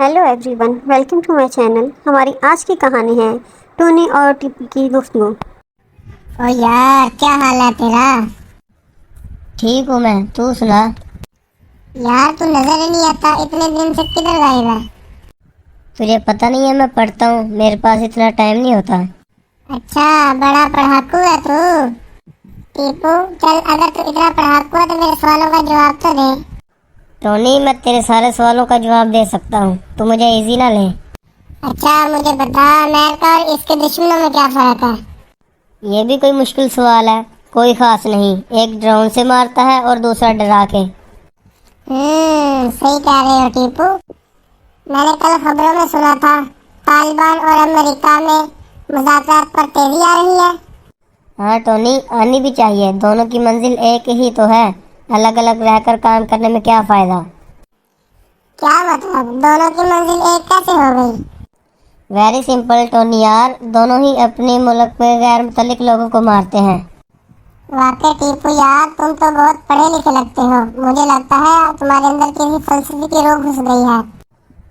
Hello everyone, welcome to my channel. हमारी आज की कहानी है टोनी और टिप्पी की गुफ्तगू। ओ यार, क्या हाल है तेरा? ठीक हूँ मैं, तू सुना। यार तू नजर ही नहीं आता, इतने दिन से किधर गायब है? तुझे पता नहीं है, मैं पढ़ता हूँ, मेरे पास इतना टाइम नहीं होता। अच्छा, बड़ा पढ़ाकू है तू। टीपू, चल अगर तू इतना पढ़ाकू है तो मेरे सवालों का जवाब तो दे। टोनी, मैं तेरे सारे सवालों का जवाब दे सकता हूँ, तू मुझे इजी ना ले। अच्छा मुझे बता, अमेरिका और इसके दुश्मनों में क्या फर्क है? ये भी कोई मुश्किल सवाल है? कोई खास नहीं, एक ड्रोन से मारता है और दूसरा डरा के। सही कह रहे हो टीपू। मैंने कल खबरों में सुना था तालिबान और अमेरिका में मुज़ाकरात पर तेजी आ रही है। हाँ टोनी, आनी भी चाहिए, दोनों की मंजिल एक ही तो है। अलग अलग रहकर काम करने में क्या फायदा। क्या मतलब, दोनों की मंजिल एक कैसे हो गई? वेरी सिंपल टोनी यार, दोनों ही अपने मुल्क में गैर मुतल्लिक लोगों को मारते हैं। वाकई टीपू यार, तुम तो बहुत पढ़े लिखे लगते हो। मुझे लगता है तुम्हारे अंदर किसी फलसफे की रूह घुस गई है।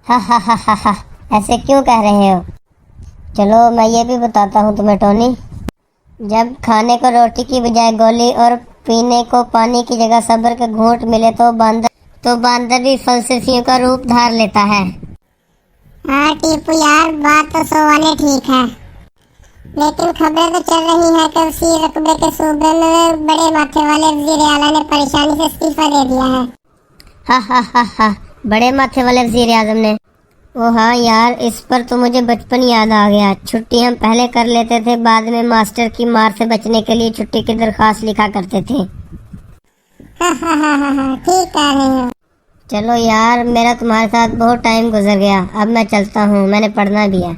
हा हा हा हा हा, ऐसे क्यों कह रहे हो? चलो मैं ये भी बताता हूँ तुम्हें टोनी। जब खाने को रोटी की बजाय गोली और पीने को पानी की जगह सब्र के घूंट मिले तो बांदर भी फलसफियों का रूप धार लेता है। हाँ टीपू यार, बात तो सौ आने ठीक है, लेकिन खबरें तो चल रही हैं कि उसी रकबे के सूबे में बड़े माथे वाले वजीर आला ने परेशानी से इस्तीफा दे दिया है। हा हा हा हा, बड़े माथे वाले वजीर आजम ने? ओ हाँ यार, इस पर तो मुझे बचपन याद आ गया। छुट्टी हम पहले कर लेते थे, बाद में मास्टर की मार से बचने के लिए छुट्टी की दरख्वास्त लिखा करते थे। ठीक कह रहे हो। चलो यार, मेरा तुम्हारे साथ बहुत टाइम गुजर गया, अब मैं चलता हूँ, मैंने पढ़ना भी है।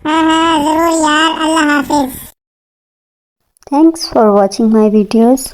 हाँ जरूर यार, अल्लाह हाफिज। Thanks for watching my videos.